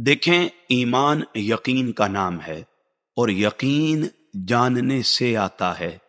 देखें, ईमान यकीन का नाम है और यकीन जानने से आता है।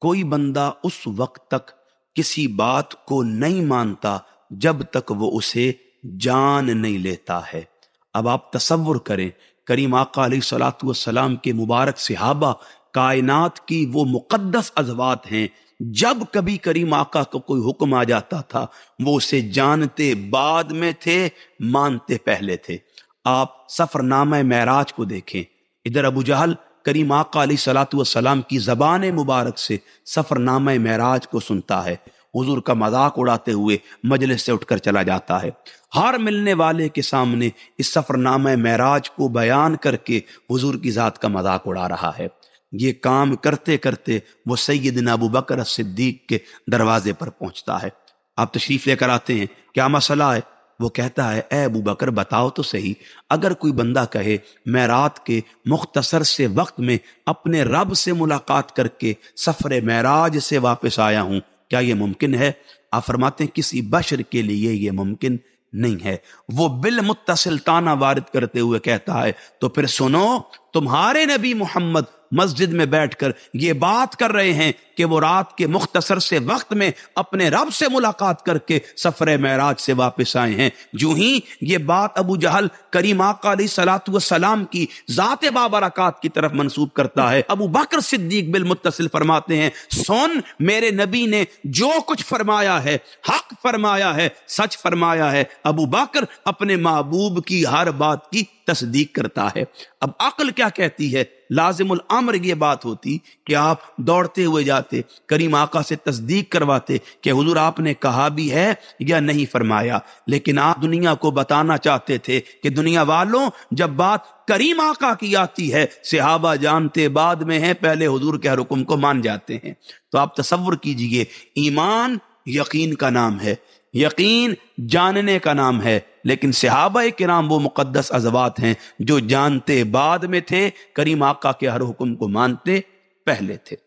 कोई बंदा उस वक्त तक किसी बात को नहीं मानता जब तक वो उसे जान नहीं लेता है। अब आप तसव्वुर करें, करीम आका अलैहिस्सलातु वस्सलाम के मुबारक सहाबा कायनात की वो मुक़द्दस अज़वात हैं, जब कभी करीम आका को कोई हुक्म आ जाता था वो उसे जानते बाद में थे, मानते पहले थे। आप सफरनामा मेराज को देखें, इधर अबू जहल करीम आका अलैहिस्सलातु वस्सलाम की ज़बान मुबारक से सफरनामा मेराज को सुनता है, हुजूर का मजाक उड़ाते हुए मजलिस से उठकर चला जाता है। हर मिलने वाले के सामने इस सफरनामा मेराज को बयान करके हुजूर की ज़ात का मजाक उड़ा रहा है। ये काम करते करते वो सैयदना अबू बकर सिद्दीक के दरवाजे पर पहुंचता है। आप तशरीफ लेकर आते हैं, क्या मसला है? वो कहता है, ए अबू बकर बताओ तो सही, अगर कोई बंदा कहे मैं रात के मुख्तसर से वक्त में अपने रब से मुलाकात करके सफर मेराज से वापस आया हूं, क्या ये मुमकिन है? आप फरमाते हैं किसी बशर के लिए ये मुमकिन नहीं है। वो बिल मुत्तसिल ताना वारिद करते हुए कहता है, तो फिर सुनो, तुम्हारे नबी मोहम्मद मस्जिद में बैठकर ये बात कर रहे हैं कि वो रात के मुख्तसर से वक्त में अपने रब से मुलाकात करके सफर मेराज से वापस आए हैं। जो ही ये बात अबू जहल करीम आका अलैहिस्सलातु वस्सलाम की ज़ात बाबरकात की तरफ मंसूब करता है, अबू बकर सिद्दीक बिल मुत्तसिल फरमाते हैं, सुन, मेरे नबी ने जो कुछ फरमाया है हक फरमाया है, सच फरमाया है। अबू बकर अपने महबूब की हर बात की तस्दीक करता है। अब अक्ल क्या कहती है? लाजिमुल अम्र ये बात होती कि आप दौड़ते हुए जाते, करीम आका से तस्दीक करवाते कि हुजूर आपने कहा भी है या नहीं फरमाया, लेकिन आप दुनिया को बताना चाहते थे कि दुनिया वालों, जब बात करीम आका की आती है सहाबा जानते बाद में है, पहले हुजूर के हर हुक्म को मान जाते हैं। तो आप तसव्वुर कीजिए, ईमान यकीन का नाम है, यकीन जानने का नाम है, लेकिन सहाबा किराम वो मुक़द्दस अज़वात हैं जो जानते बाद में थे, करीम आका के हर हुक्म को मानते पहले थे।